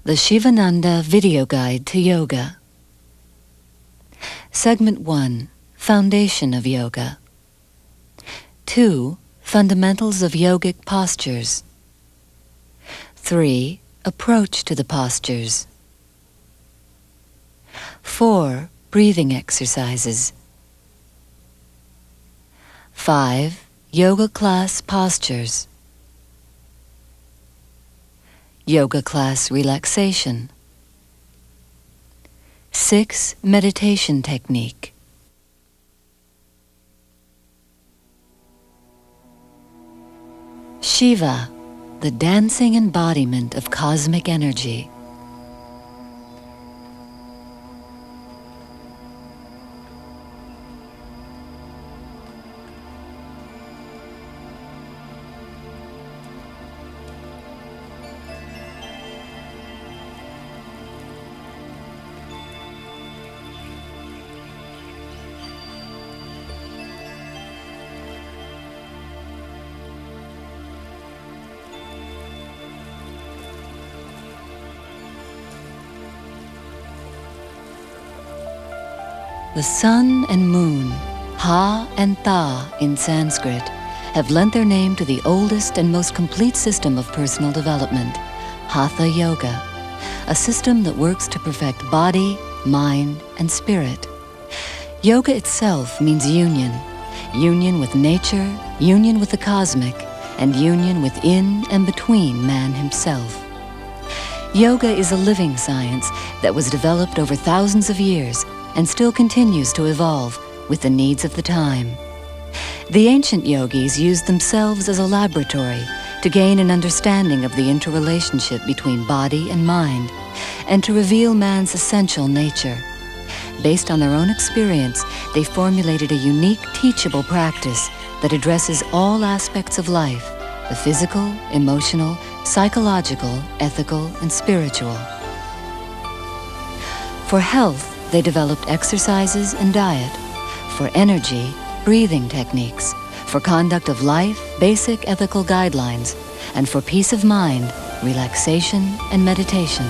The Sivananda Video Guide to Yoga. Segment 1, Foundation of Yoga. 2, Fundamentals of Yogic Postures. 3, Approach to the Postures. 4, Breathing Exercises. 5, Yoga Class Postures. Yoga Class Relaxation. 6, Meditation Technique. Shiva, the dancing embodiment of cosmic energy. The sun and moon, Ha and Tha in Sanskrit, have lent their name to the oldest and most complete system of personal development, Hatha Yoga, a system that works to perfect body, mind, and spirit. Yoga itself means union, union with nature, union with the cosmic, and union within and between man himself. Yoga is a living science that was developed over thousands of years and still continues to evolve with the needs of the time. The ancient yogis used themselves as a laboratory to gain an understanding of the interrelationship between body and mind, and to reveal man's essential nature. Based on their own experience, they formulated a unique teachable practice that addresses all aspects of life: the physical, emotional, psychological, ethical, and spiritual. For health, they developed exercises and diet. For energy, breathing techniques. For conduct of life, basic ethical guidelines. And for peace of mind, relaxation and meditation.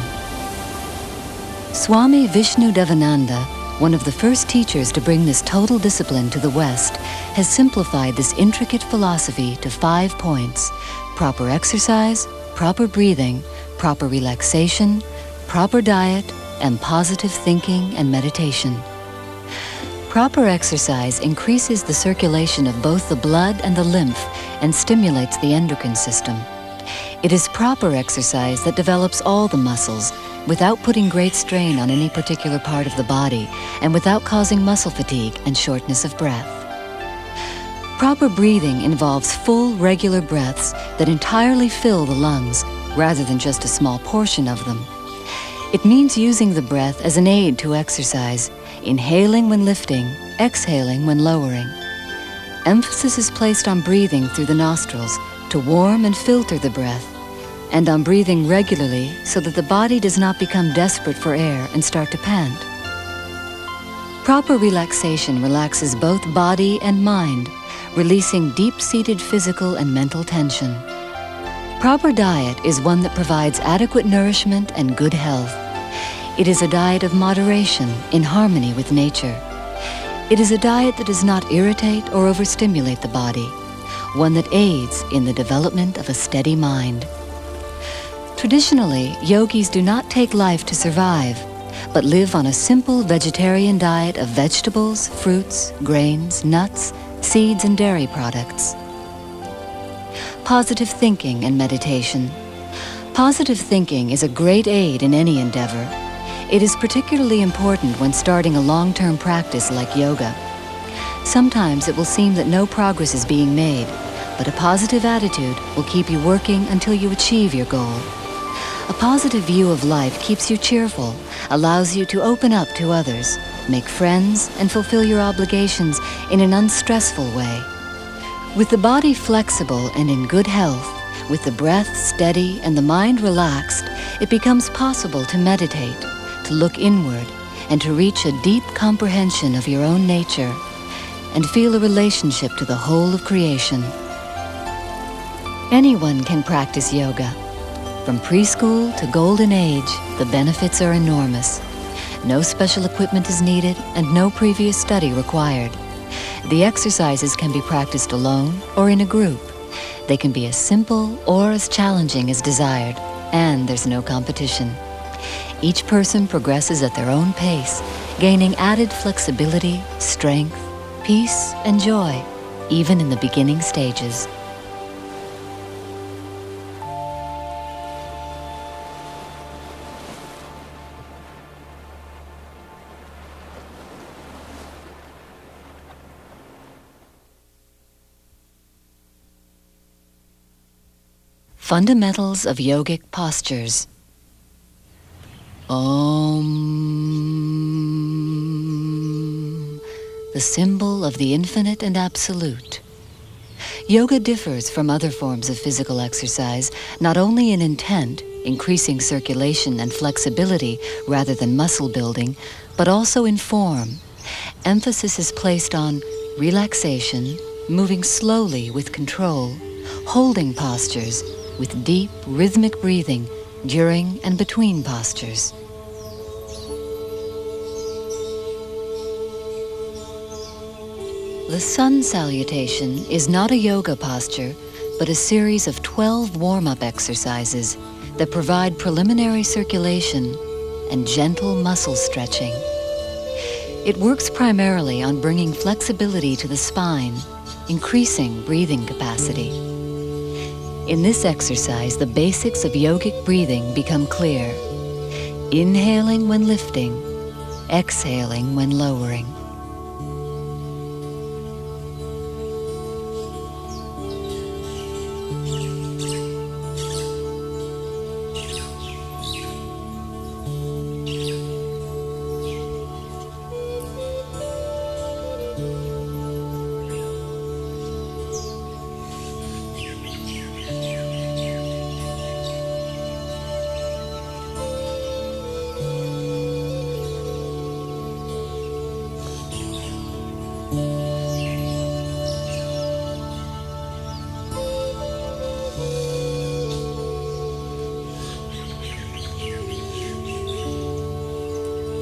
Swami Vishnu-devananda, one of the first teachers to bring this total discipline to the West, has simplified this intricate philosophy to 5 points: proper exercise, proper breathing, proper relaxation, proper diet, and positive thinking and meditation. Proper exercise increases the circulation of both the blood and the lymph and stimulates the endocrine system. It is proper exercise that develops all the muscles without putting great strain on any particular part of the body and without causing muscle fatigue and shortness of breath. Proper breathing involves full, regular breaths that entirely fill the lungs rather than just a small portion of them. It means using the breath as an aid to exercise, inhaling when lifting, exhaling when lowering. Emphasis is placed on breathing through the nostrils to warm and filter the breath, and on breathing regularly so that the body does not become desperate for air and start to pant. Proper relaxation relaxes both body and mind, releasing deep-seated physical and mental tension. Proper diet is one that provides adequate nourishment and good health. It is a diet of moderation in harmony with nature. It is a diet that does not irritate or overstimulate the body, one that aids in the development of a steady mind. Traditionally, yogis do not take life to survive, but live on a simple vegetarian diet of vegetables, fruits, grains, nuts, seeds, and dairy products. Positive thinking and meditation. Positive thinking is a great aid in any endeavor. It is particularly important when starting a long-term practice like yoga. Sometimes it will seem that no progress is being made, but a positive attitude will keep you working until you achieve your goal. A positive view of life keeps you cheerful, allows you to open up to others, make friends, and fulfill your obligations in an unstressful way. With the body flexible and in good health, with the breath steady and the mind relaxed, it becomes possible to meditate, to look inward, and to reach a deep comprehension of your own nature, and feel a relationship to the whole of creation. Anyone can practice yoga. From preschool to golden age, the benefits are enormous. No special equipment is needed and no previous study required. The exercises can be practiced alone or in a group. They can be as simple or as challenging as desired, and there's no competition. Each person progresses at their own pace, gaining added flexibility, strength, peace, and joy, even in the beginning stages. Fundamentals of yogic postures. Om, the symbol of the infinite and absolute. Yoga differs from other forms of physical exercise, not only in intent, increasing circulation and flexibility rather than muscle building, but also in form. Emphasis is placed on relaxation, moving slowly with control, holding postures, with deep, rhythmic breathing during and between postures. The sun salutation is not a yoga posture, but a series of 12 warm-up exercises that provide preliminary circulation and gentle muscle stretching. It works primarily on bringing flexibility to the spine, increasing breathing capacity. In this exercise, the basics of yogic breathing become clear. Inhaling when lifting, exhaling when lowering.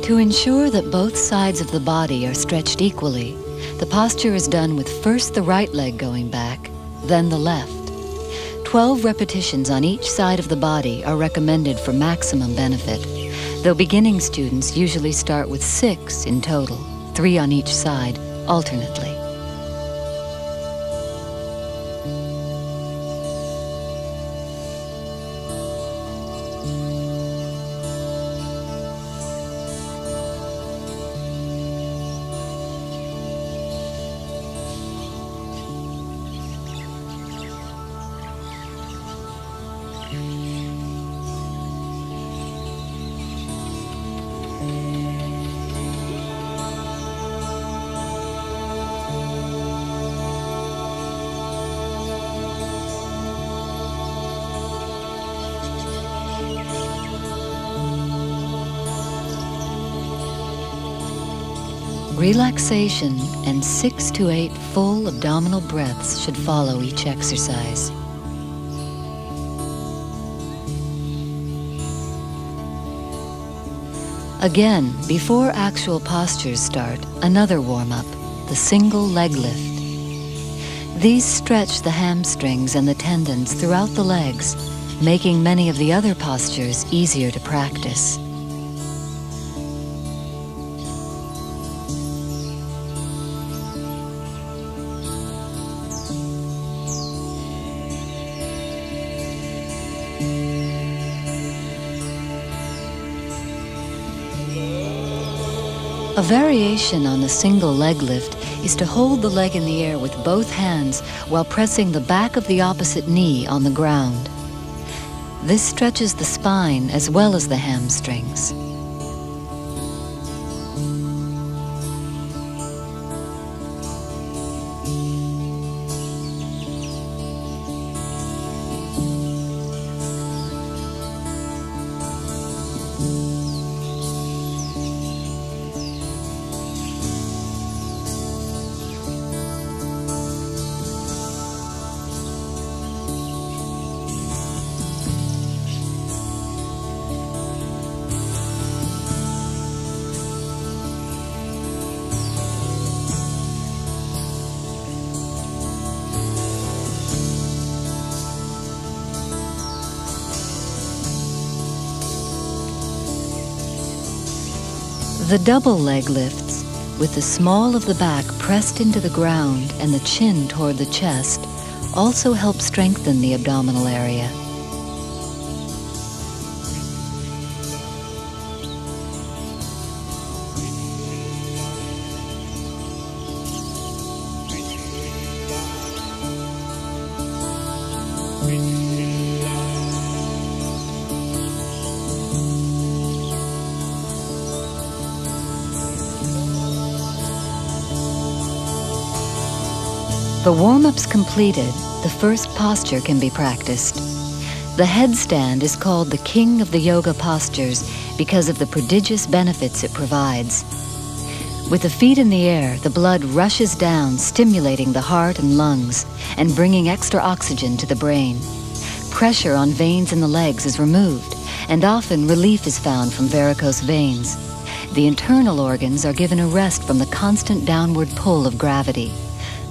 To ensure that both sides of the body are stretched equally, the posture is done with first the right leg going back, then the left. 12 repetitions on each side of the body are recommended for maximum benefit, though beginning students usually start with 6 in total, 3 on each side, alternately. Relaxation and 6 to 8 full abdominal breaths should follow each exercise. Again, before actual postures start, another warm-up, the single leg lift. These stretch the hamstrings and the tendons throughout the legs, making many of the other postures easier to practice. A variation on the single leg lift is to hold the leg in the air with both hands while pressing the back of the opposite knee on the ground. This stretches the spine as well as the hamstrings. The double leg lifts, with the small of the back pressed into the ground and the chin toward the chest, also help strengthen the abdominal area. The warm-ups completed, the first posture can be practiced. The headstand is called the king of the yoga postures because of the prodigious benefits it provides. With the feet in the air, the blood rushes down, stimulating the heart and lungs and bringing extra oxygen to the brain. Pressure on veins in the legs is removed, and often relief is found from varicose veins. The internal organs are given a rest from the constant downward pull of gravity.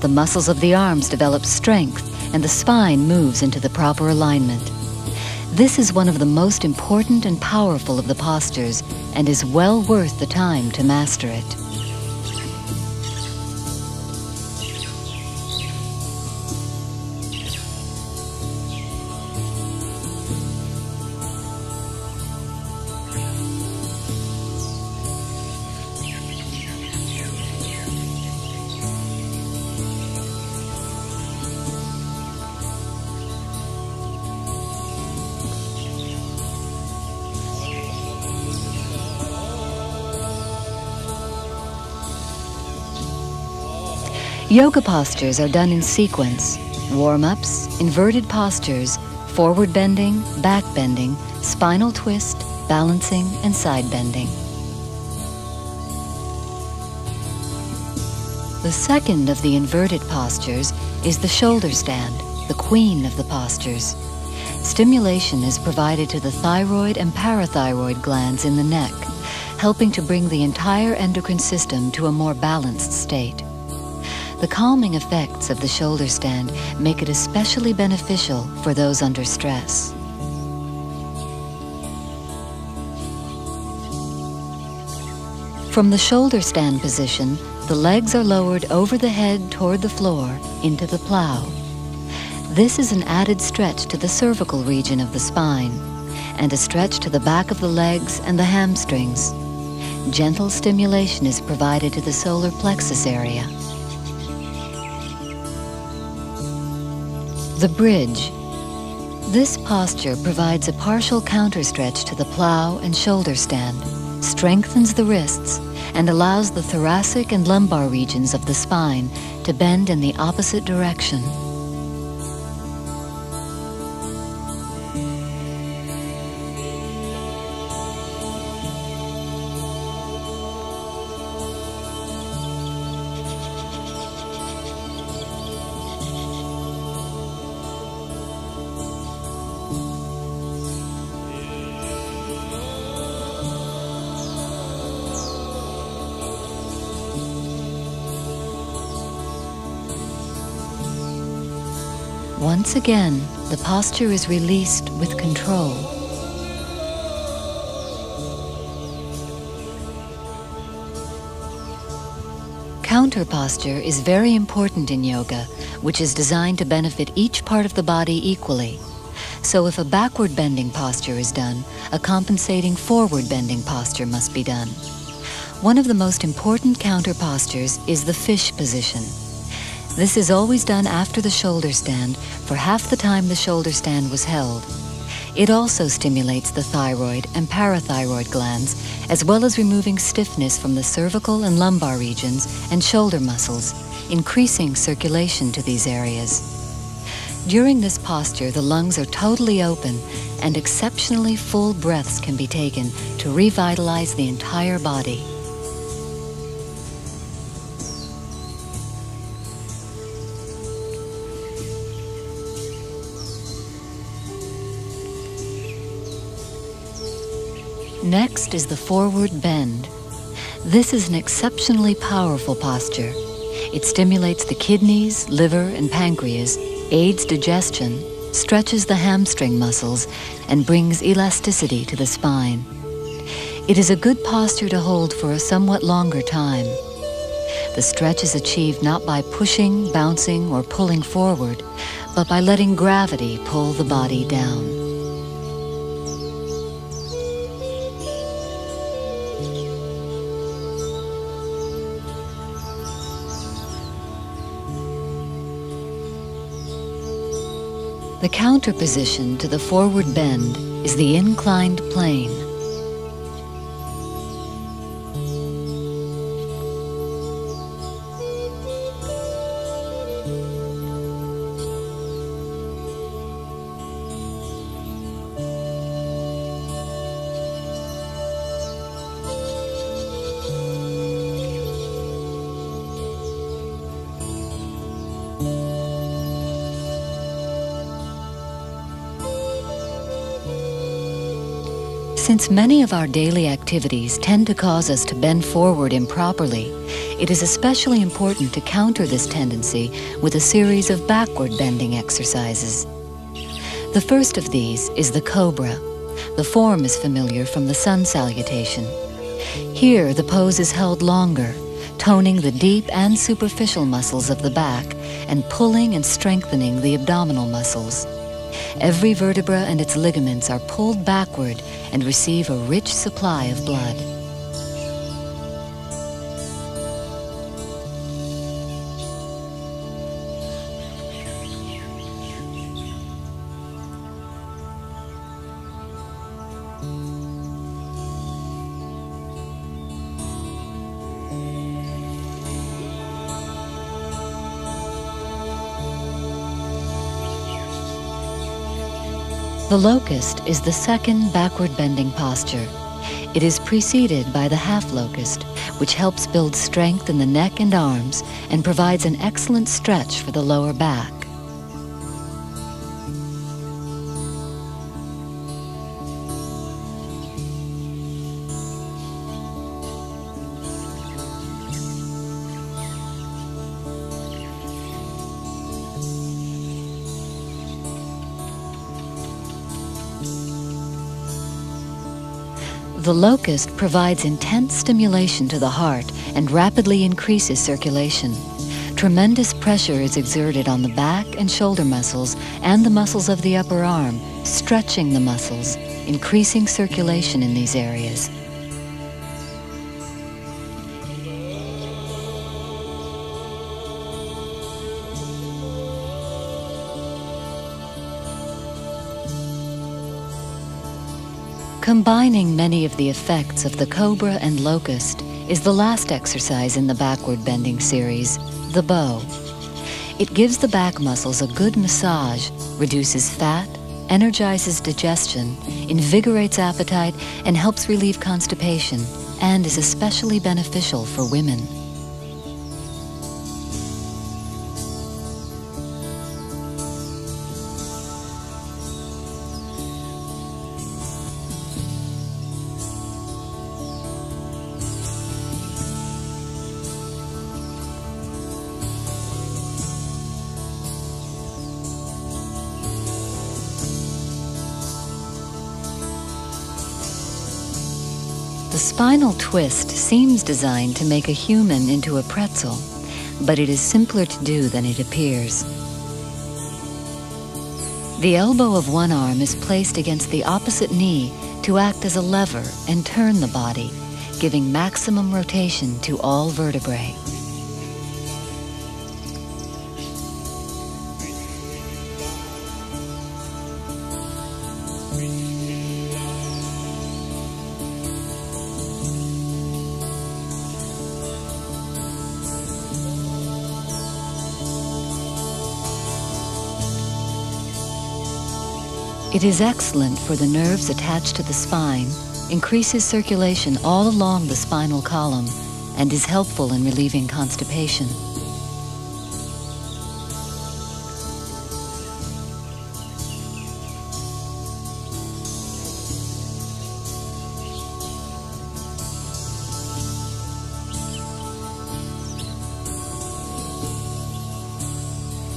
The muscles of the arms develop strength, and the spine moves into the proper alignment. This is one of the most important and powerful of the postures, and is well worth the time to master it. Yoga postures are done in sequence: warm-ups, inverted postures, forward bending, back bending, spinal twist, balancing, and side bending. The second of the inverted postures is the shoulder stand, the queen of the postures. Stimulation is provided to the thyroid and parathyroid glands in the neck, helping to bring the entire endocrine system to a more balanced state. The calming effects of the shoulder stand make it especially beneficial for those under stress. From the shoulder stand position, the legs are lowered over the head toward the floor into the plow. This is an added stretch to the cervical region of the spine and a stretch to the back of the legs and the hamstrings. Gentle stimulation is provided to the solar plexus area. The bridge. This posture provides a partial counterstretch to the plow and shoulder stand, strengthens the wrists, and allows the thoracic and lumbar regions of the spine to bend in the opposite direction. Once again, the posture is released with control. Counter posture is very important in yoga, which is designed to benefit each part of the body equally. So if a backward bending posture is done, a compensating forward bending posture must be done. One of the most important counter postures is the fish position. This is always done after the shoulder stand for half the time the shoulder stand was held. It also stimulates the thyroid and parathyroid glands, as well as removing stiffness from the cervical and lumbar regions and shoulder muscles, increasing circulation to these areas. During this posture, the lungs are totally open and exceptionally full breaths can be taken to revitalize the entire body. Next is the forward bend. This is an exceptionally powerful posture. It stimulates the kidneys, liver, and pancreas, aids digestion, stretches the hamstring muscles, and brings elasticity to the spine. It is a good posture to hold for a somewhat longer time. The stretch is achieved not by pushing, bouncing, or pulling forward, but by letting gravity pull the body down. The counter position to the forward bend is the inclined plane. Since many of our daily activities tend to cause us to bend forward improperly, it is especially important to counter this tendency with a series of backward bending exercises. The first of these is the cobra. The form is familiar from the sun salutation. Here, the pose is held longer, toning the deep and superficial muscles of the back and pulling and strengthening the abdominal muscles. Every vertebra and its ligaments are pulled backward and receive a rich supply of blood. The locust is the second backward bending posture. It is preceded by the half locust, which helps build strength in the neck and arms and provides an excellent stretch for the lower back. The locust provides intense stimulation to the heart and rapidly increases circulation. Tremendous pressure is exerted on the back and shoulder muscles and the muscles of the upper arm, stretching the muscles, increasing circulation in these areas. Combining many of the effects of the cobra and locust is the last exercise in the backward bending series, the bow. It gives the back muscles a good massage, reduces fat, energizes digestion, invigorates appetite, and helps relieve constipation, and is especially beneficial for women. The spinal twist seems designed to make a human into a pretzel, but it is simpler to do than it appears. The elbow of one arm is placed against the opposite knee to act as a lever and turn the body, giving maximum rotation to all vertebrae. It is excellent for the nerves attached to the spine, increases circulation all along the spinal column, and is helpful in relieving constipation.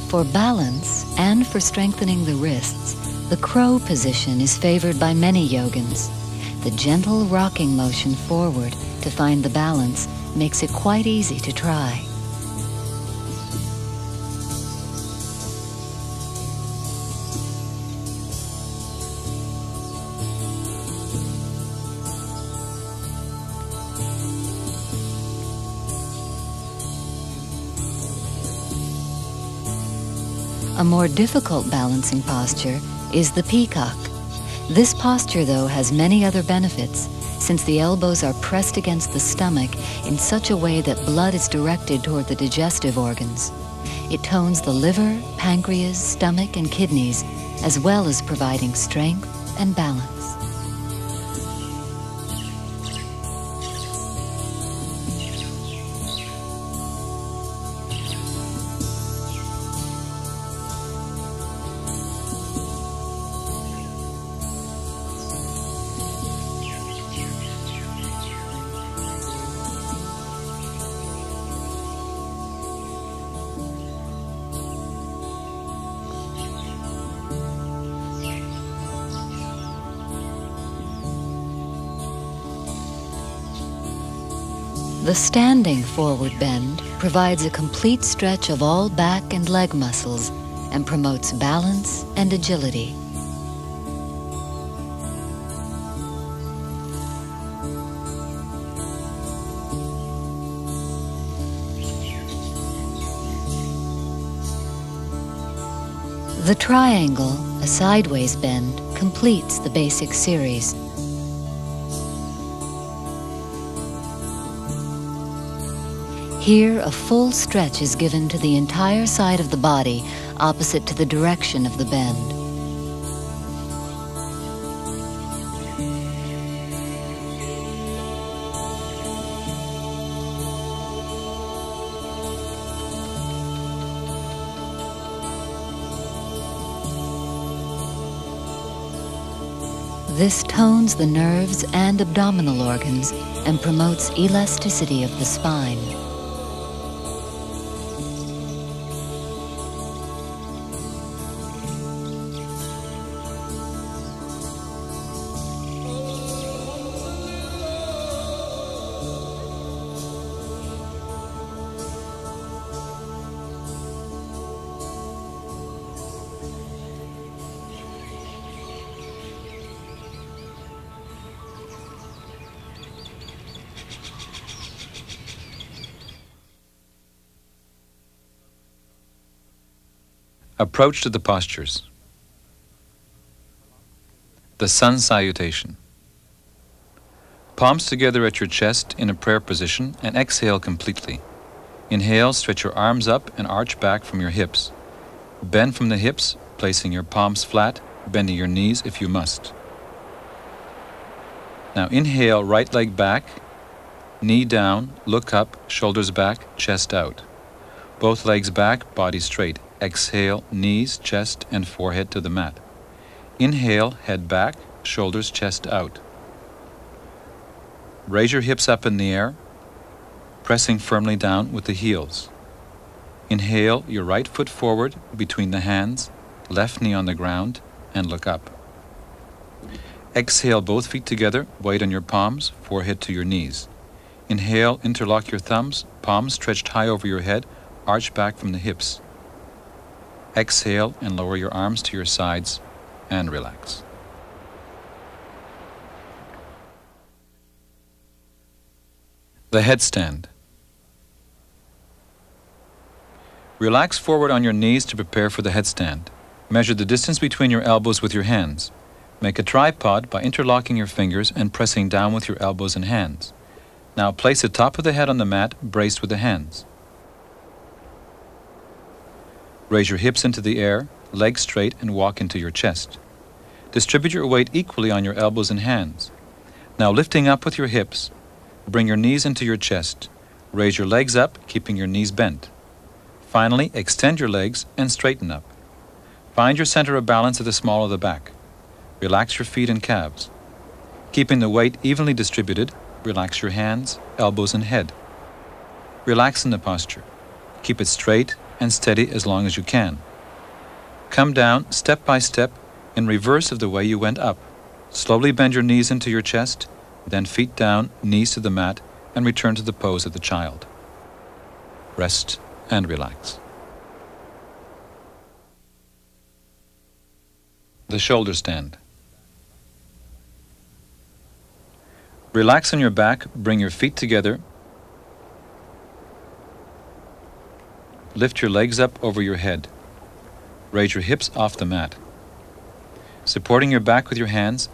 For balance and for strengthening the wrists, the crow position is favored by many yogins. the gentle rocking motion forward to find the balance makes it quite easy to try. A more difficult balancing posture is the peacock. This posture, though, has many other benefits, since the elbows are pressed against the stomach in such a way that blood is directed toward the digestive organs. It tones the liver, pancreas, stomach, and kidneys, as well as providing strength and balance. The standing forward bend provides a complete stretch of all back and leg muscles and promotes balance and agility. The triangle, a sideways bend, completes the basic series. Here, a full stretch is given to the entire side of the body, opposite to the direction of the bend. This tones the nerves and abdominal organs and promotes elasticity of the spine. Approach to the postures. The sun salutation. Palms together at your chest in a prayer position and exhale completely. Inhale, stretch your arms up and arch back from your hips. Bend from the hips, placing your palms flat, bending your knees if you must. Now inhale, right leg back, knee down, look up, shoulders back, chest out. Both legs back, body straight. Exhale, knees, chest, and forehead to the mat. Inhale, head back, shoulders, chest out. Raise your hips up in the air, pressing firmly down with the heels. Inhale, your right foot forward between the hands, left knee on the ground, and look up. Exhale, both feet together, weight on your palms, forehead to your knees. Inhale, interlock your thumbs, palms stretched high over your head, arch back from the hips. Exhale and lower your arms to your sides and relax. The headstand. Relax forward on your knees to prepare for the headstand. Measure the distance between your elbows with your hands. Make a tripod by interlocking your fingers and pressing down with your elbows and hands. Now place the top of the head on the mat, braced with the hands. Raise your hips into the air, legs straight, and walk into your chest. Distribute your weight equally on your elbows and hands. Now lifting up with your hips, bring your knees into your chest. Raise your legs up, keeping your knees bent. Finally, extend your legs and straighten up. Find your center of balance at the small of the back. Relax your feet and calves. Keeping the weight evenly distributed, relax your hands, elbows, and head. Relax in the posture. Keep it straight and steady as long as you can. Come down step by step in reverse of the way you went up. Slowly bend your knees into your chest, then feet down, knees to the mat, and return to the pose of the child. Rest and relax. The shoulder stand. Relax on your back, bring your feet together. Lift your legs up over your head. Raise your hips off the mat. Supporting your back with your hands,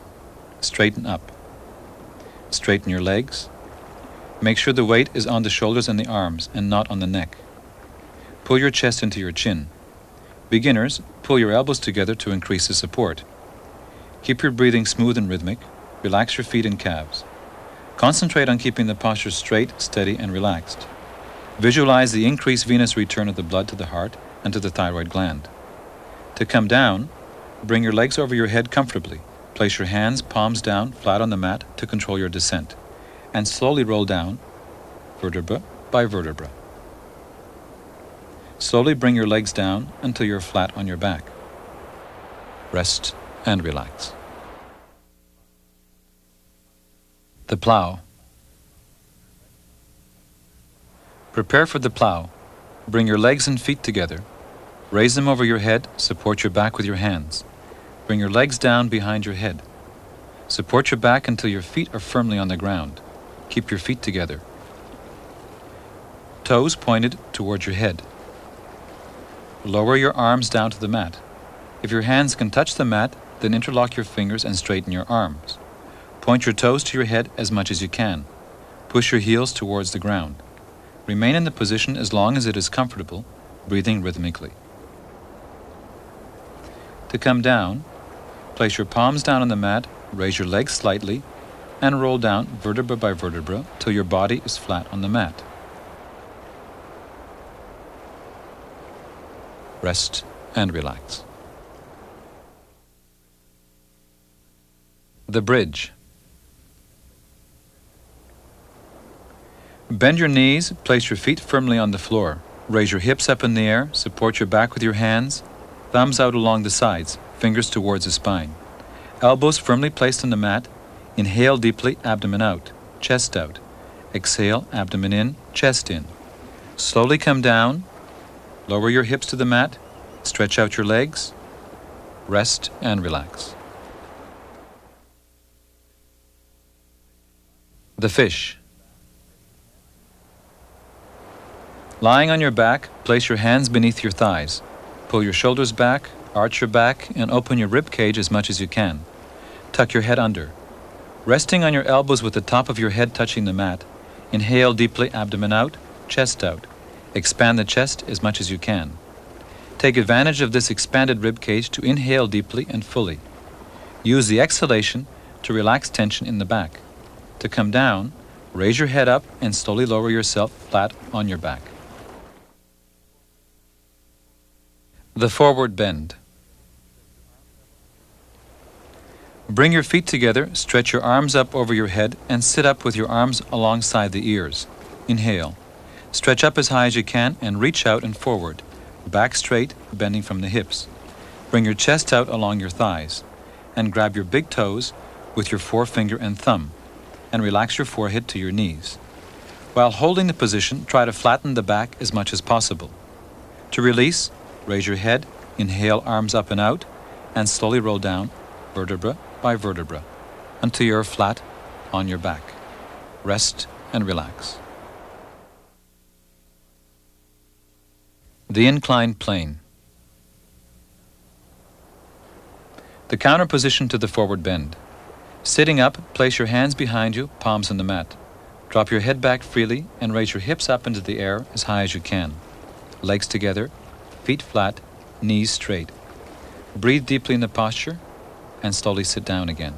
straighten up. Straighten your legs. Make sure the weight is on the shoulders and the arms and not on the neck. Pull your chest into your chin. Beginners, pull your elbows together to increase the support. Keep your breathing smooth and rhythmic. Relax your feet and calves. Concentrate on keeping the posture straight, steady, and relaxed. Visualize the increased venous return of the blood to the heart and to the thyroid gland. To come down, bring your legs over your head comfortably. Place your hands, palms down, flat on the mat to control your descent. And slowly roll down, vertebra by vertebra. Slowly bring your legs down until you're flat on your back. Rest and relax. The plow. Prepare for the plow. Bring your legs and feet together. Raise them over your head, support your back with your hands. Bring your legs down behind your head. Support your back until your feet are firmly on the ground. Keep your feet together. Toes pointed towards your head. Lower your arms down to the mat. If your hands can touch the mat, then interlock your fingers and straighten your arms. Point your toes to your head as much as you can. Push your heels towards the ground. Remain in the position as long as it is comfortable, breathing rhythmically. To come down, place your palms down on the mat, raise your legs slightly, and roll down vertebra by vertebra till your body is flat on the mat. Rest and relax. The bridge. Bend your knees, place your feet firmly on the floor. Raise your hips up in the air, support your back with your hands, thumbs out along the sides, fingers towards the spine. Elbows firmly placed on the mat. Inhale deeply, abdomen out, chest out. Exhale, abdomen in, chest in. Slowly come down. Lower your hips to the mat. Stretch out your legs. Rest and relax. The fish. Lying on your back, place your hands beneath your thighs. Pull your shoulders back, arch your back, and open your rib cage as much as you can. Tuck your head under. Resting on your elbows with the top of your head touching the mat, inhale deeply, abdomen out, chest out. Expand the chest as much as you can. Take advantage of this expanded rib cage to inhale deeply and fully. Use the exhalation to relax tension in the back. To come down, raise your head up and slowly lower yourself flat on your back. The forward bend. Bring your feet together, stretch your arms up over your head, and sit up with your arms alongside the ears. Inhale. Stretch up as high as you can and reach out and forward. Back straight, bending from the hips. Bring your chest out along your thighs, and grab your big toes with your forefinger and thumb, and relax your forehead to your knees. While holding the position, try to flatten the back as much as possible. To release, raise your head, inhale arms up and out, and slowly roll down, vertebra by vertebra, until you're flat on your back. Rest and relax. The inclined plane. The counter position to the forward bend. Sitting up, place your hands behind you, palms on the mat. Drop your head back freely and raise your hips up into the air as high as you can. Legs together, feet flat, knees straight. Breathe deeply in the posture and slowly sit down again.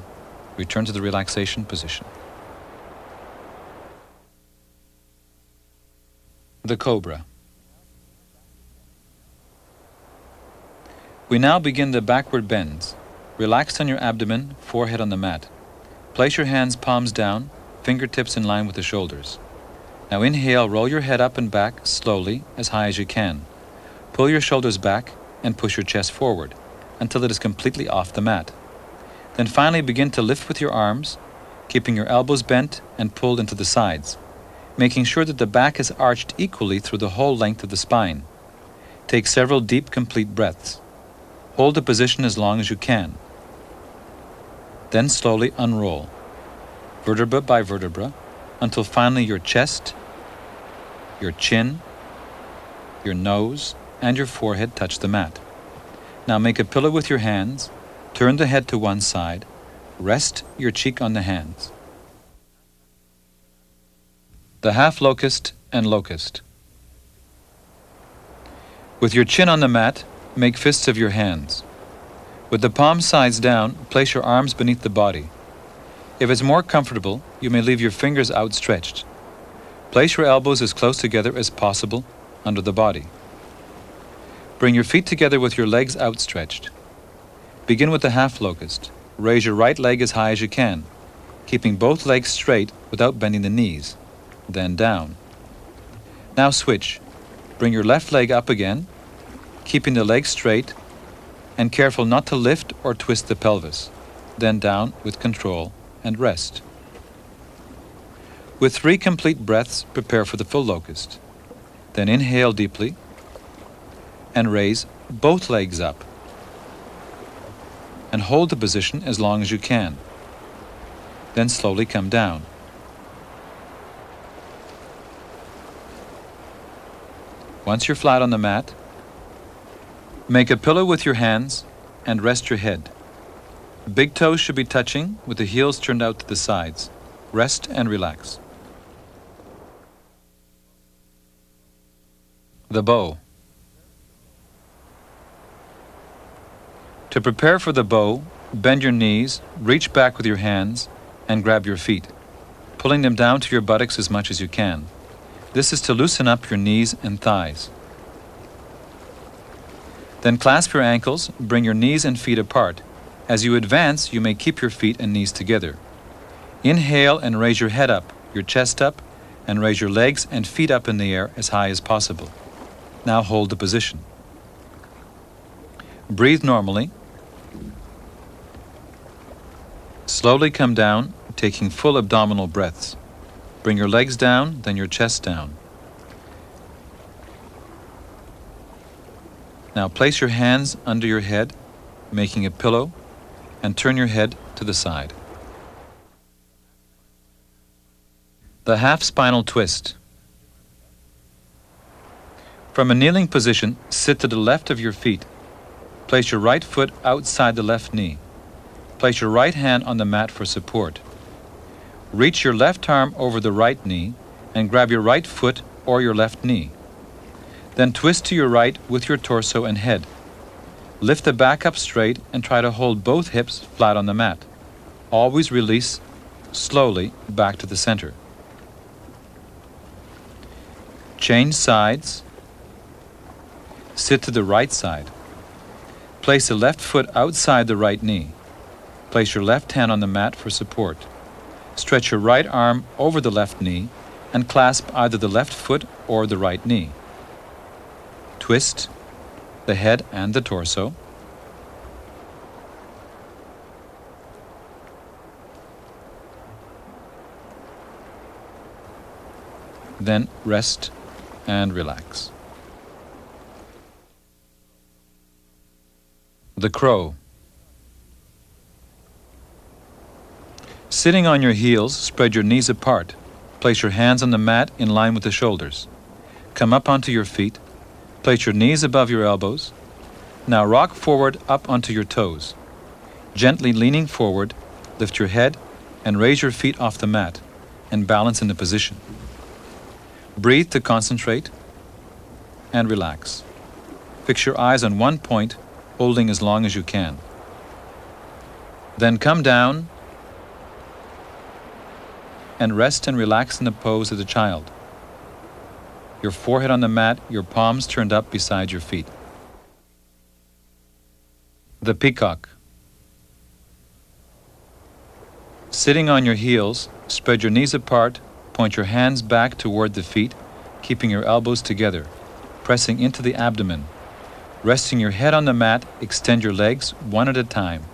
Return to the relaxation position. The cobra. We now begin the backward bends. Relax on your abdomen, forehead on the mat. Place your hands palms down, fingertips in line with the shoulders. Now inhale, roll your head up and back slowly, as high as you can. Pull your shoulders back and push your chest forward until it is completely off the mat. Then finally begin to lift with your arms, keeping your elbows bent and pulled into the sides, making sure that the back is arched equally through the whole length of the spine. Take several deep, complete breaths. Hold the position as long as you can. Then slowly unroll, vertebra by vertebra, until finally your chest, your chin, your nose, and your forehead touch the mat. Now make a pillow with your hands, turn the head to one side, rest your cheek on the hands. The half locust and locust. With your chin on the mat, make fists of your hands. With the palm sides down, place your arms beneath the body. If it's more comfortable, you may leave your fingers outstretched. Place your elbows as close together as possible under the body. Bring your feet together with your legs outstretched. Begin with the half locust. Raise your right leg as high as you can, keeping both legs straight without bending the knees. Then down. Now switch. Bring your left leg up again, keeping the leg straight and careful not to lift or twist the pelvis. Then down with control and rest. With 3 complete breaths, prepare for the full locust. Then inhale deeply and raise both legs up. And hold the position as long as you can. Then slowly come down. Once you're flat on the mat, make a pillow with your hands and rest your head. Big toes should be touching with the heels turned out to the sides. Rest and relax. The bow. To prepare for the bow, bend your knees, reach back with your hands, and grab your feet, pulling them down to your buttocks as much as you can. This is to loosen up your knees and thighs. Then clasp your ankles, bring your knees and feet apart. As you advance, you may keep your feet and knees together. Inhale and raise your head up, your chest up, and raise your legs and feet up in the air as high as possible. Now hold the position. Breathe normally. Slowly come down, taking full abdominal breaths. Bring your legs down, then your chest down. Now place your hands under your head, making a pillow, and turn your head to the side. The half spinal twist. From a kneeling position, sit to the left of your feet. Place your right foot outside the left knee. Place your right hand on the mat for support. Reach your left arm over the right knee and grab your right foot or your left knee. Then twist to your right with your torso and head. Lift the back up straight and try to hold both hips flat on the mat. Always release slowly back to the center. Change sides. Sit to the right side. Place the left foot outside the right knee. Place your left hand on the mat for support. Stretch your right arm over the left knee and clasp either the left foot or the right knee. Twist the head and the torso. Then rest and relax. The crow. Sitting on your heels, spread your knees apart. Place your hands on the mat in line with the shoulders. Come up onto your feet. Place your knees above your elbows. Now rock forward up onto your toes. Gently leaning forward, lift your head and raise your feet off the mat and balance in the position. Breathe to concentrate and relax. Fix your eyes on one point, holding as long as you can. Then come down and rest and relax in the pose of the child. Your forehead on the mat, your palms turned up beside your feet. The peacock. Sitting on your heels, spread your knees apart, point your hands back toward the feet, keeping your elbows together, pressing into the abdomen. Resting your head on the mat, extend your legs one at a time.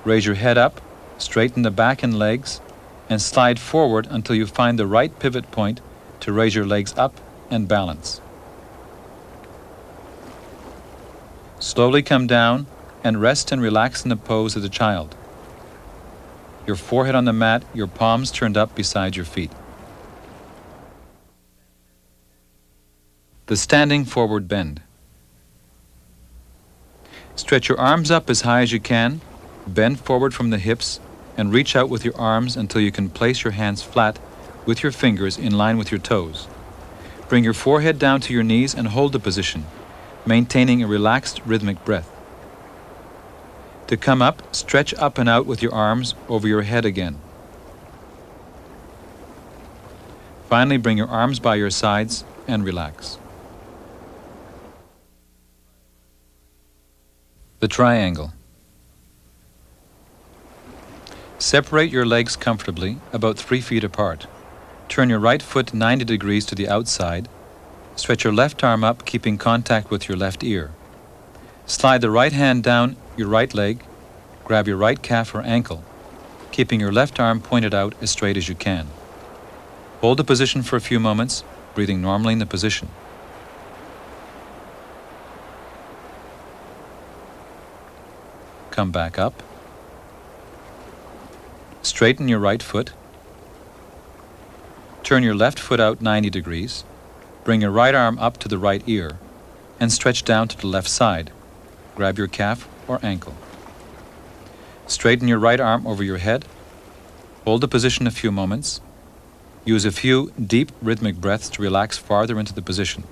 Raise your head up, straighten the back and legs, and slide forward until you find the right pivot point to raise your legs up and balance. Slowly come down and rest and relax in the pose of the child. Your forehead on the mat, your palms turned up beside your feet. The standing forward bend. Stretch your arms up as high as you can, bend forward from the hips, and reach out with your arms until you can place your hands flat with your fingers in line with your toes. Bring your forehead down to your knees and hold the position, maintaining a relaxed rhythmic breath. To come up, stretch up and out with your arms over your head again. Finally, bring your arms by your sides and relax. The triangle. Separate your legs comfortably, about 3 feet apart. Turn your right foot 90 degrees to the outside. Stretch your left arm up, keeping contact with your left ear. Slide the right hand down your right leg. Grab your right calf or ankle, keeping your left arm pointed out as straight as you can. Hold the position for a few moments, breathing normally in the position. Come back up. Straighten your right foot. Turn your left foot out 90 degrees. Bring your right arm up to the right ear and stretch down to the left side. Grab your calf or ankle. Straighten your right arm over your head. Hold the position a few moments. Use a few deep rhythmic breaths to relax farther into the position.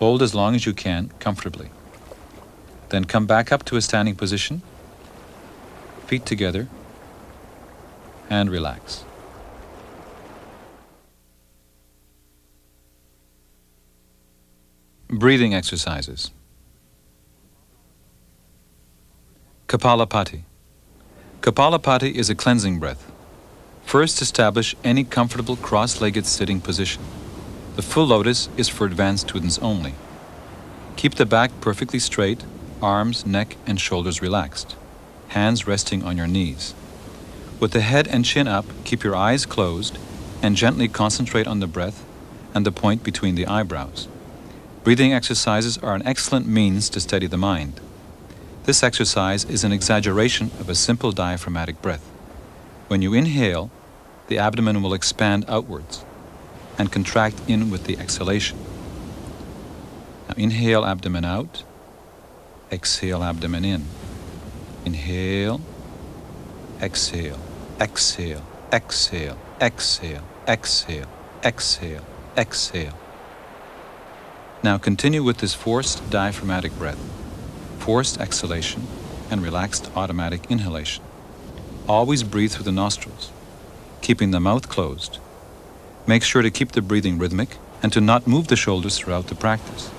Hold as long as you can, comfortably. Then come back up to a standing position, feet together, and relax. Breathing exercises. Kapalabhati. Kapalabhati is a cleansing breath. First, establish any comfortable cross-legged sitting position. The full lotus is for advanced students only. Keep the back perfectly straight, arms, neck, and shoulders relaxed. Hands resting on your knees. With the head and chin up, keep your eyes closed and gently concentrate on the breath and the point between the eyebrows. Breathing exercises are an excellent means to steady the mind. This exercise is an exaggeration of a simple diaphragmatic breath. When you inhale, the abdomen will expand outwards and contract in with the exhalation. Now inhale, abdomen out. Exhale, abdomen in. Inhale, exhale, exhale, exhale, exhale, exhale, exhale, exhale. Now continue with this forced diaphragmatic breath, forced exhalation, and relaxed automatic inhalation. Always breathe through the nostrils, keeping the mouth closed. Make sure to keep the breathing rhythmic and to not move the shoulders throughout the practice.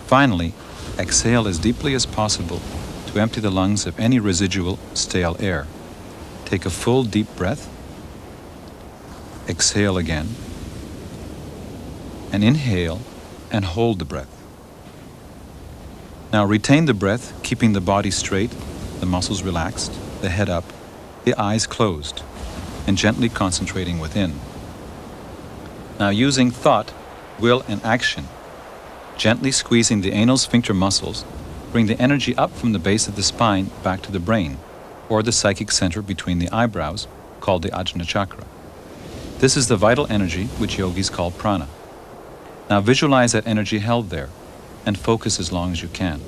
Finally, exhale as deeply as possible to empty the lungs of any residual stale air. Take a full deep breath. Exhale again. And inhale and hold the breath. Now retain the breath, keeping the body straight, the muscles relaxed, the head up, the eyes closed, and gently concentrating within. Now using thought, will, and action, gently squeezing the anal sphincter muscles, bring the energy up from the base of the spine back to the brain, or the psychic center between the eyebrows, called the Ajna chakra. This is the vital energy which yogis call prana. Now visualize that energy held there, and focus as long as you can.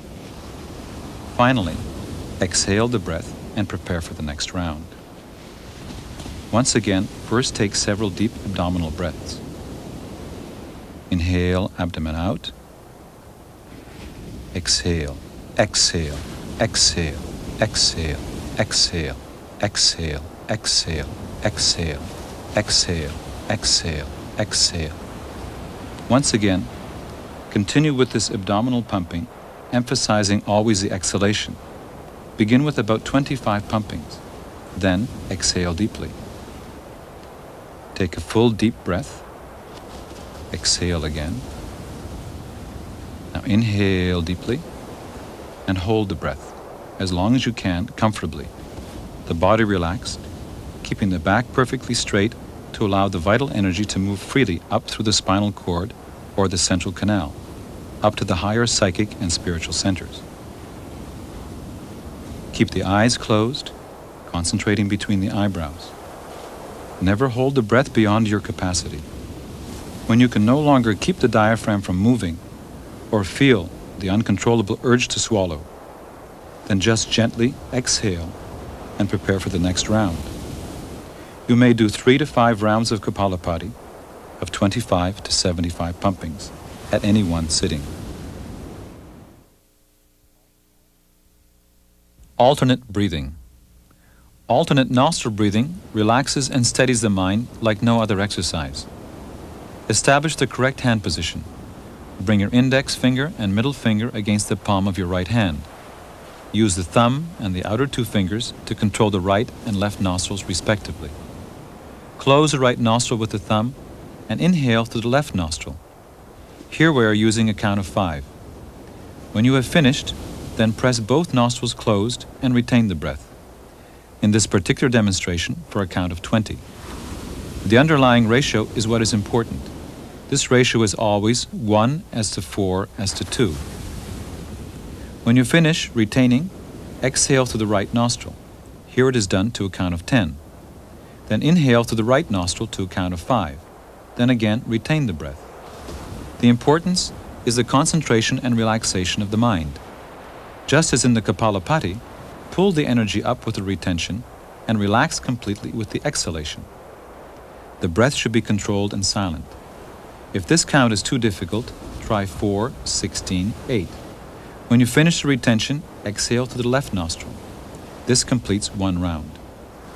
Finally, exhale the breath and prepare for the next round. Once again, first take several deep abdominal breaths. Inhale, abdomen out. Exhale, exhale, exhale, exhale, exhale, exhale, exhale, exhale, exhale, exhale, exhale. Once again, continue with this abdominal pumping, emphasizing always the exhalation. Begin with about 25 pumpings, then exhale deeply. Take a full deep breath. Exhale again. Now inhale deeply and hold the breath as long as you can, comfortably, the body relaxed, keeping the back perfectly straight to allow the vital energy to move freely up through the spinal cord or the central canal, up to the higher psychic and spiritual centers. Keep the eyes closed, concentrating between the eyebrows. Never hold the breath beyond your capacity. When you can no longer keep the diaphragm from moving or feel the uncontrollable urge to swallow, then just gently exhale and prepare for the next round. You may do 3 to 5 rounds of Kapalabhati of 25 to 75 pumpings at any one sitting. Alternate breathing. Alternate nostril breathing relaxes and steadies the mind like no other exercise. Establish the correct hand position. Bring your index finger and middle finger against the palm of your right hand. Use the thumb and the outer 2 fingers to control the right and left nostrils respectively. Close the right nostril with the thumb and inhale through the left nostril. Here we are using a count of 5. When you have finished, then press both nostrils closed and retain the breath. In this particular demonstration, for a count of 20. The underlying ratio is what is important. This ratio is always 1:4:2. When you finish retaining, exhale through the right nostril. Here it is done to a count of 10. Then inhale through the right nostril to a count of 5. Then again retain the breath. The importance is the concentration and relaxation of the mind. Just as in the Kapalabhati, pull the energy up with the retention and relax completely with the exhalation. The breath should be controlled and silent. If this count is too difficult, try 4, 16, 8. When you finish the retention, exhale to the left nostril. This completes 1 round.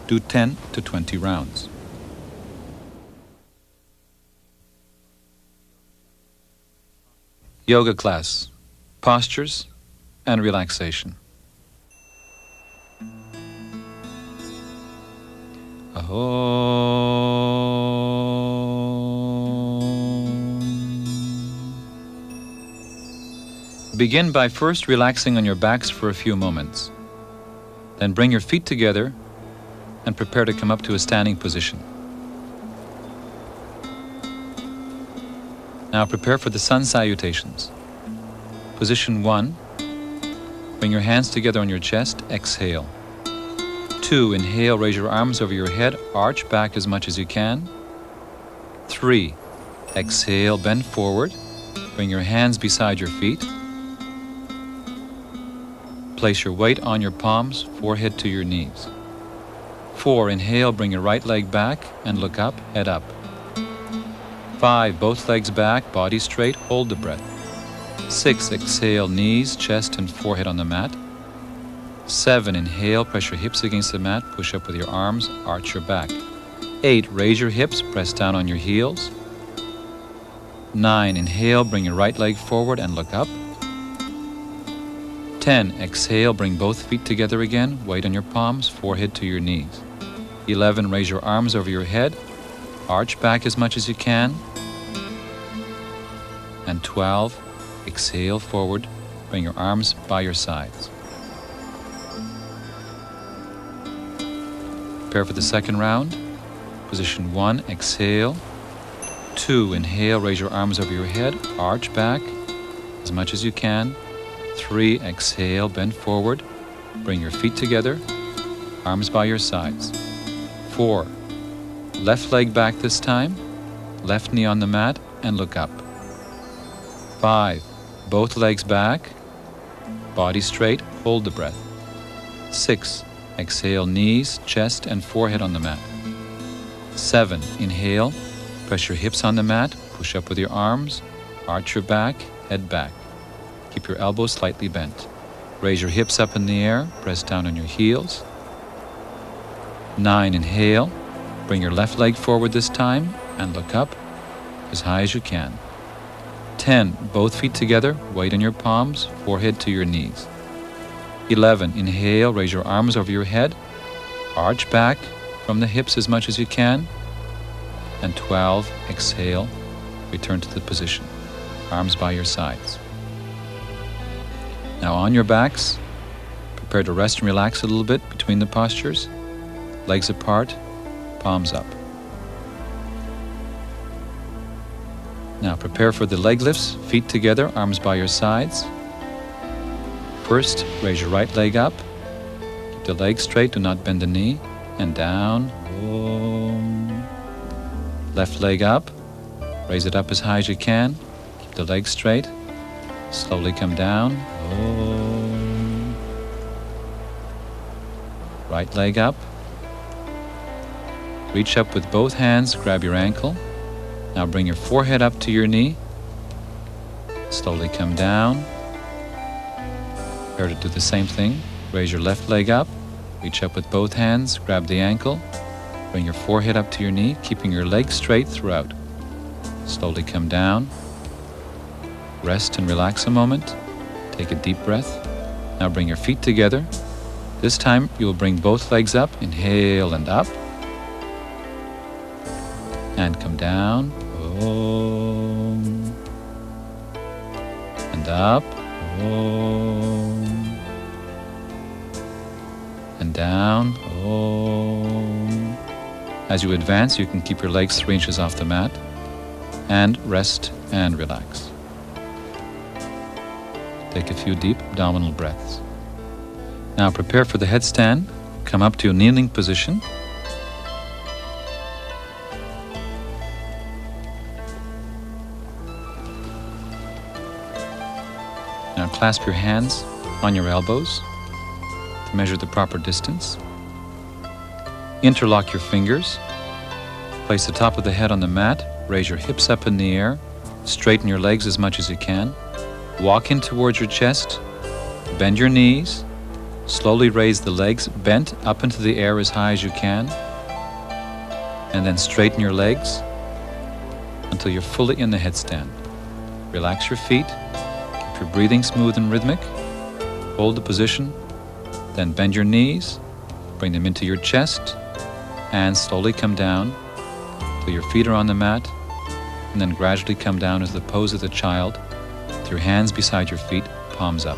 Do 10 to 20 rounds. Yoga class, postures and relaxation. Begin by first relaxing on your backs for a few moments. Then bring your feet together and prepare to come up to a standing position. Now prepare for the sun salutations. Position 1. Bring your hands together on your chest, exhale. 2. Inhale, raise your arms over your head, arch back as much as you can. 3. Exhale, bend forward. Bring your hands beside your feet. Place your weight on your palms, forehead to your knees. 4. Inhale, bring your right leg back and look up, head up. 5. Both legs back, body straight, hold the breath. 6. Exhale, knees, chest, and forehead on the mat. 7. Inhale, press your hips against the mat, push up with your arms, arch your back. 8. Raise your hips, press down on your heels. 9. Inhale, bring your right leg forward and look up. 10. Exhale, bring both feet together again, weight on your palms, forehead to your knees. 11. Raise your arms over your head, arch back as much as you can. And 12. Exhale forward, bring your arms by your sides. Prepare for the second round. Position 1, exhale. 2, inhale, raise your arms over your head, arch back as much as you can. 3, exhale, bend forward, bring your feet together, arms by your sides. 4, left leg back this time, left knee on the mat, and look up. 5, both legs back, body straight, hold the breath. 6, exhale, knees, chest, and forehead on the mat. 7, inhale, press your hips on the mat, push up with your arms, arch your back, head back. Keep your elbows slightly bent. Raise your hips up in the air, press down on your heels. 9, inhale, bring your left leg forward this time, and look up as high as you can. 10, both feet together, weight on your palms, forehead to your knees. 11, inhale, raise your arms over your head, arch back from the hips as much as you can. And 12, exhale, return to the position, arms by your sides. Now on your backs, prepare to rest and relax a little bit between the postures. legs apart, palms up. Now prepare for the leg lifts, feet together, arms by your sides. First, raise your right leg up. Keep the leg straight, do not bend the knee. And down. Om. Left leg up. Raise it up as high as you can. Keep the leg straight. Slowly come down. Om. Right leg up. Reach up with both hands, grab your ankle. Now bring your forehead up to your knee. Slowly come down. Prepare to do the same thing. Raise your left leg up. Reach up with both hands, grab the ankle. Bring your forehead up to your knee, keeping your legs straight throughout. Slowly come down. Rest and relax a moment. Take a deep breath. Now bring your feet together. This time you will bring both legs up. Inhale and up. And come down. Om. And up. Om. And down. Om. As you advance, you can keep your legs 3 inches off the mat. And rest and relax. Take a few deep abdominal breaths. Now prepare for the headstand. Come up to a kneeling position. Now clasp your hands on your elbows to measure the proper distance. Interlock your fingers. Place the top of the head on the mat. Raise your hips up in the air. Straighten your legs as much as you can. Walk in towards your chest. Bend your knees. Slowly raise the legs bent up into the air as high as you can. And then straighten your legs until you're fully in the headstand. Relax your feet. Keep your breathing smooth and rhythmic. Hold the position. Then bend your knees. Bring them into your chest. And slowly come down till your feet are on the mat. And then gradually come down into the pose of the child with your hands beside your feet, palms up.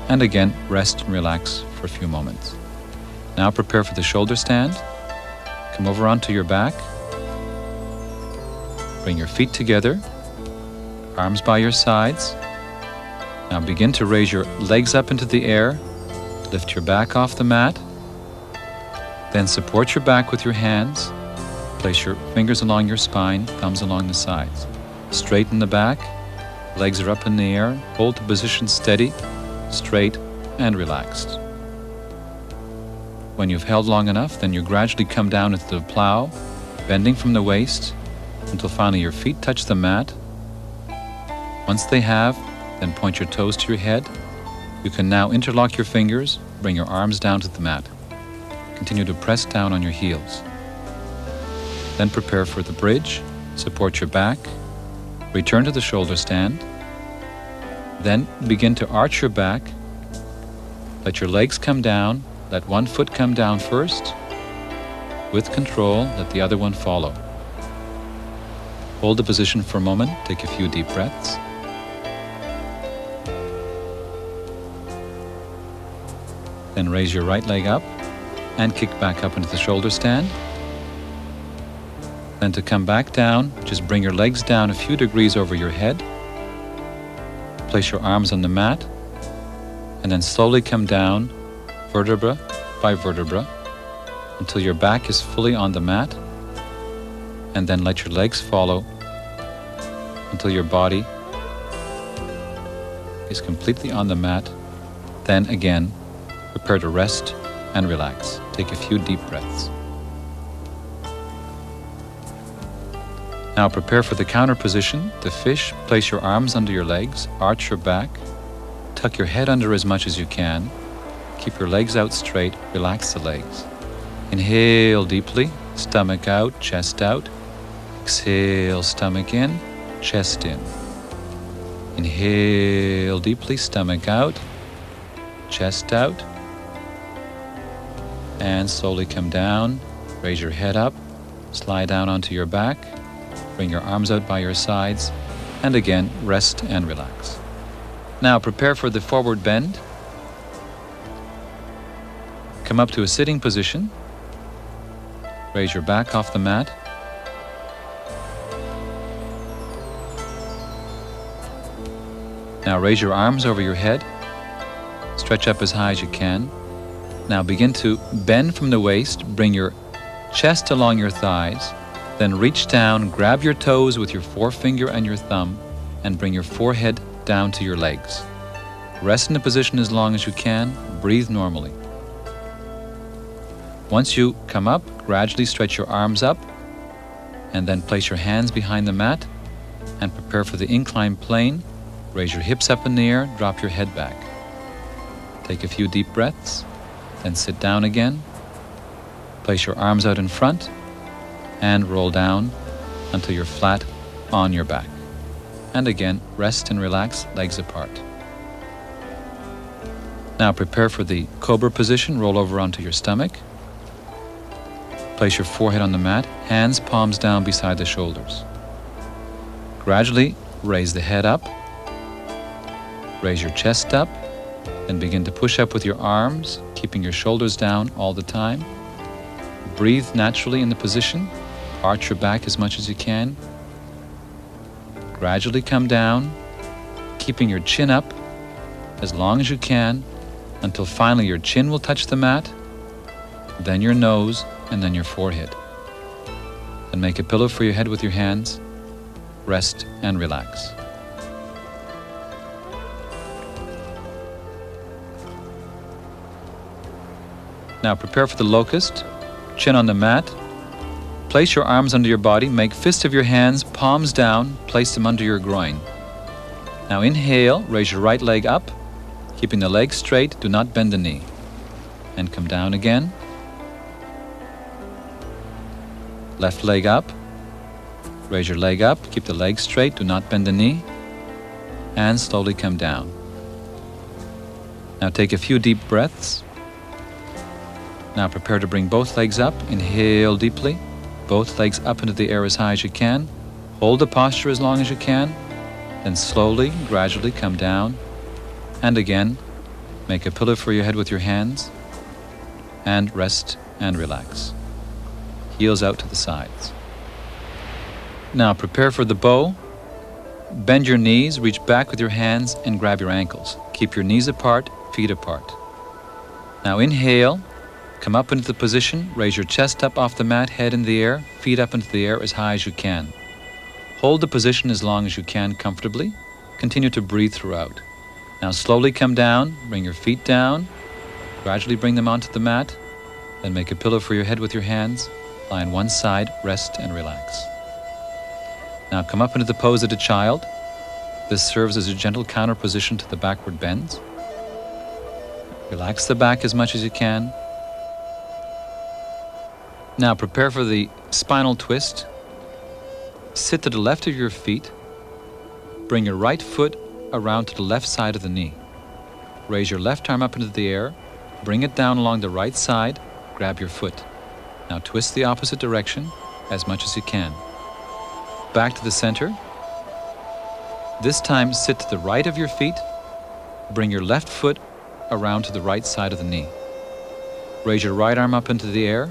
And again, rest and relax for a few moments. Now prepare for the shoulder stand. Come over onto your back. Bring your feet together, arms by your sides. Now begin to raise your legs up into the air. Lift your back off the mat. Then support your back with your hands. Place your fingers along your spine, thumbs along the sides. Straighten the back. Legs are up in the air. Hold the position steady, straight, and relaxed. When you've held long enough, then you gradually come down into the plow, bending from the waist until finally your feet touch the mat. Once they have, then point your toes to your head. You can now interlock your fingers, bring your arms down to the mat. Continue to press down on your heels. Then prepare for the bridge. Support your back. Return to the shoulder stand. Then begin to arch your back. Let your legs come down. Let one foot come down first. With control, let the other one follow. Hold the position for a moment. Take a few deep breaths. Then raise your right leg up and kick back up into the shoulder stand. Then to come back down, just bring your legs down a few degrees over your head. Place your arms on the mat, and then slowly come down, vertebra by vertebra, until your back is fully on the mat, and then let your legs follow until your body is completely on the mat. Then again, prepare to rest and relax. Take a few deep breaths. Now prepare for the counter position, the fish. Place your arms under your legs, arch your back, tuck your head under as much as you can. Keep your legs out straight, relax the legs. Inhale deeply, stomach out, chest out. Exhale, stomach in, chest in. Inhale deeply, stomach out, chest out. And slowly come down, raise your head up, slide down onto your back. Bring your arms out by your sides, and again, rest and relax. Now prepare for the forward bend. Come up to a sitting position. Raise your back off the mat. Now raise your arms over your head. Stretch up as high as you can. Now begin to bend from the waist. Bring your chest along your thighs. Then reach down, grab your toes with your forefinger and your thumb, and bring your forehead down to your legs. Rest in the position as long as you can. Breathe normally. Once you come up, gradually stretch your arms up, and then place your hands behind the mat and prepare for the inclined plane. Raise your hips up in the air, drop your head back. Take a few deep breaths, then sit down again. Place your arms out in front and roll down until you're flat on your back. And again, rest and relax, legs apart. Now prepare for the cobra position. Roll over onto your stomach. Place your forehead on the mat, hands, palms down beside the shoulders. Gradually raise the head up. Raise your chest up, then begin to push up with your arms, keeping your shoulders down all the time. Breathe naturally in the position. Arch your back as much as you can. Gradually come down, keeping your chin up as long as you can, until finally your chin will touch the mat, then your nose, and then your forehead. Then make a pillow for your head with your hands. Rest and relax. Now prepare for the locust. Chin on the mat. Place your arms under your body. Make fists of your hands, palms down. Place them under your groin. Now inhale, raise your right leg up, keeping the leg straight. Do not bend the knee. And come down again. Left leg up. Raise your leg up. Keep the leg straight. Do not bend the knee. And slowly come down. Now take a few deep breaths. Now prepare to bring both legs up. Inhale deeply. Both legs up into the air as high as you can. Hold the posture as long as you can. Then slowly, gradually come down. And again, make a pillow for your head with your hands. And rest and relax. Heels out to the sides. Now prepare for the bow. Bend your knees, reach back with your hands, and grab your ankles. Keep your knees apart, feet apart. Now inhale. Come up into the position, raise your chest up off the mat, head in the air, feet up into the air as high as you can. Hold the position as long as you can comfortably. Continue to breathe throughout. Now slowly come down, bring your feet down, gradually bring them onto the mat, then make a pillow for your head with your hands, lie on one side, rest and relax. Now come up into the pose of a child. This serves as a gentle counter position to the backward bends. Relax the back as much as you can. Now prepare for the spinal twist. Sit to the left of your feet. Bring your right foot around to the left side of the knee. Raise your left arm up into the air. Bring it down along the right side. Grab your foot. Now twist the opposite direction as much as you can. Back to the center. This time sit to the right of your feet. Bring your left foot around to the right side of the knee. Raise your right arm up into the air.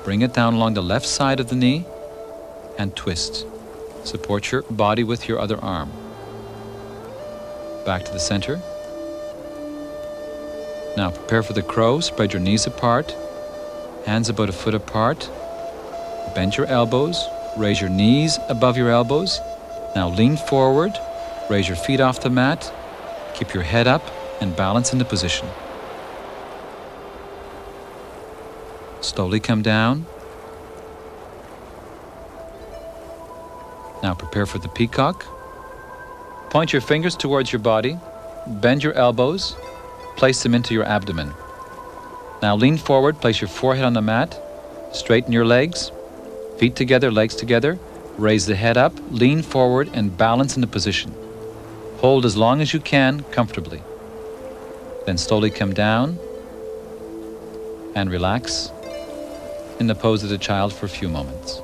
Bring it down along the left side of the knee and twist. Support your body with your other arm. Back to the center. Now prepare for the crow. Spread your knees apart, hands about a foot apart. Bend your elbows. Raise your knees above your elbows. Now lean forward. Raise your feet off the mat. Keep your head up and balance in the position. Slowly come down. Now prepare for the peacock. Point your fingers towards your body. Bend your elbows. Place them into your abdomen. Now lean forward. Place your forehead on the mat. Straighten your legs. Feet together, legs together. Raise the head up. Lean forward and balance in the position. Hold as long as you can comfortably. Then slowly come down and relax in the pose of the child for a few moments.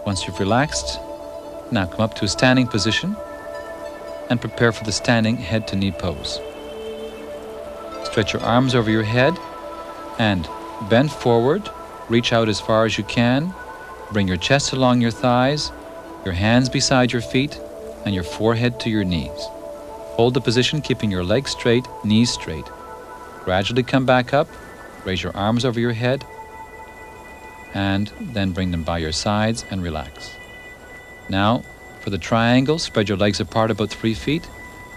Once you've relaxed, now come up to a standing position and prepare for the standing head to knee pose. Stretch your arms over your head and bend forward, reach out as far as you can, bring your chest along your thighs, your hands beside your feet, and your forehead to your knees. Hold the position, keeping your legs straight, knees straight. Gradually come back up, raise your arms over your head, and then bring them by your sides and relax. Now, for the triangle, spread your legs apart about 3 feet.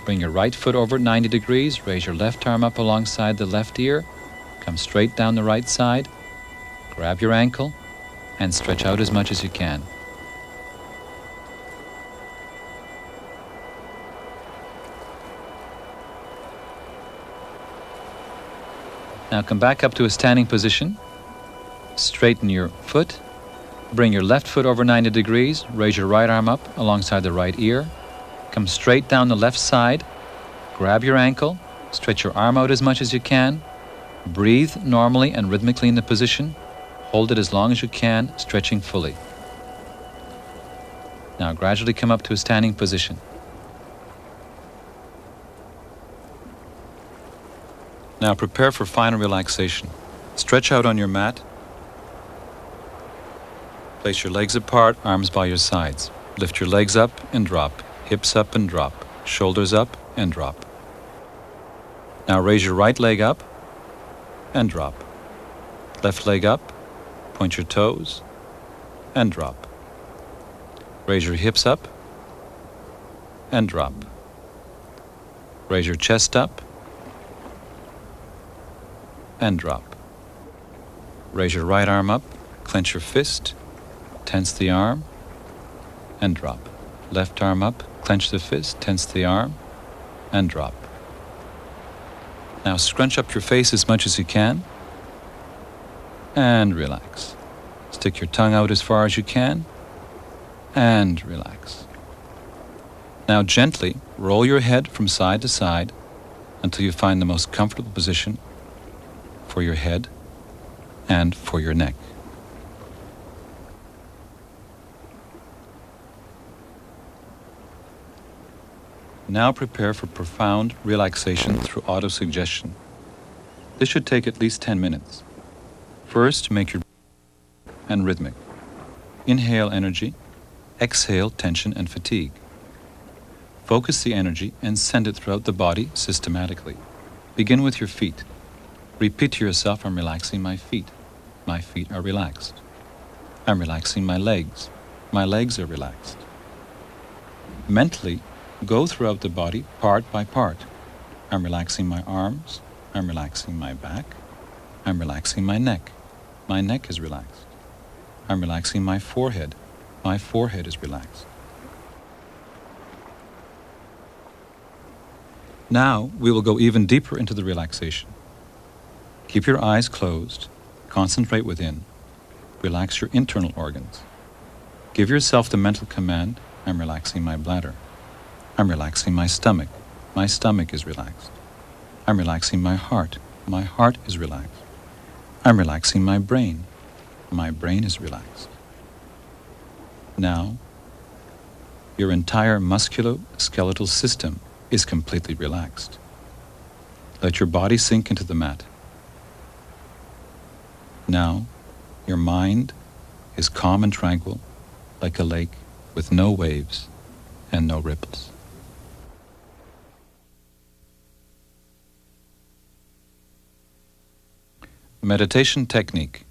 Bring your right foot over 90 degrees, raise your left arm up alongside the left ear, come straight down the right side, grab your ankle, and stretch out as much as you can. Now come back up to a standing position. Straighten your foot. Bring your left foot over 90 degrees. Raise your right arm up alongside the right ear. Come straight down the left side. Grab your ankle. Stretch your arm out as much as you can. Breathe normally and rhythmically in the position. Hold it as long as you can, stretching fully. Now gradually come up to a standing position. Now prepare for final relaxation. Stretch out on your mat. Place your legs apart, arms by your sides. Lift your legs up and drop, hips up and drop, shoulders up and drop. Now raise your right leg up and drop. Left leg up, point your toes and drop. Raise your hips up and drop. Raise your chest up and drop. Raise your right arm up, clench your fist, tense the arm, and drop. Left arm up, clench the fist, tense the arm, and drop. Now scrunch up your face as much as you can, and relax. Stick your tongue out as far as you can, and relax. Now gently roll your head from side to side until you find the most comfortable position for your head and for your neck. Now prepare for profound relaxation through autosuggestion. This should take at least 10 minutes. First, make your and rhythmic. Inhale energy, exhale tension and fatigue. Focus the energy and send it throughout the body systematically. Begin with your feet. Repeat to yourself, I'm relaxing my feet. My feet are relaxed. I'm relaxing my legs. My legs are relaxed. Mentally, go throughout the body part by part. I'm relaxing my arms. I'm relaxing my back. I'm relaxing my neck. My neck is relaxed. I'm relaxing my forehead. My forehead is relaxed. Now we will go even deeper into the relaxation. Keep your eyes closed. Concentrate within. Relax your internal organs. Give yourself the mental command, I'm relaxing my bladder. I'm relaxing my stomach. My stomach is relaxed. I'm relaxing my heart. My heart is relaxed. I'm relaxing my brain. My brain is relaxed. Now, your entire musculoskeletal system is completely relaxed. Let your body sink into the mat. Now, your mind is calm and tranquil, like a lake with no waves and no ripples. Meditation technique.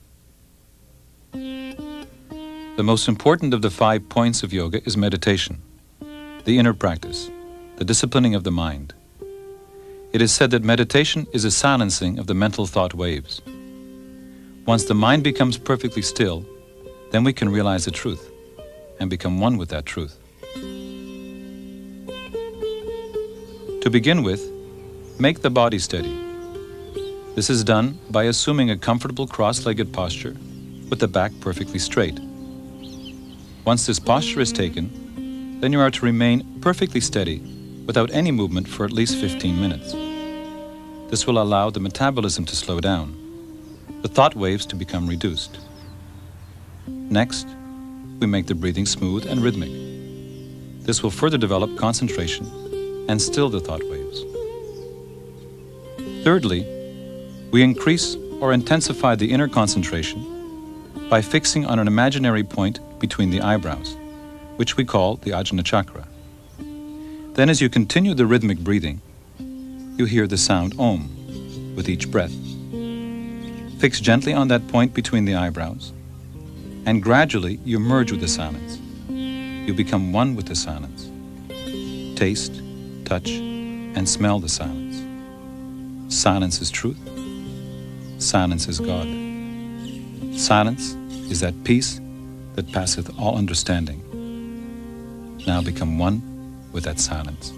The most important of the 5 points of yoga is meditation, the inner practice, the disciplining of the mind. It is said that meditation is a silencing of the mental thought waves. Once the mind becomes perfectly still, then we can realize the truth and become one with that truth. To begin with, make the body steady. This is done by assuming a comfortable cross-legged posture with the back perfectly straight. Once this posture is taken, then you are to remain perfectly steady without any movement for at least 15 minutes. This will allow the metabolism to slow down, the thought waves to become reduced. Next, we make the breathing smooth and rhythmic. This will further develop concentration and still the thought waves. Thirdly, we increase or intensify the inner concentration by fixing on an imaginary point between the eyebrows, which we call the Ajna chakra. Then as you continue the rhythmic breathing, you hear the sound Om with each breath. Fix gently on that point between the eyebrows, and gradually you merge with the silence. You become one with the silence. Taste, touch, and smell the silence. Silence is truth. Silence is God. Silence is that peace that passeth all understanding. Now become one with that silence.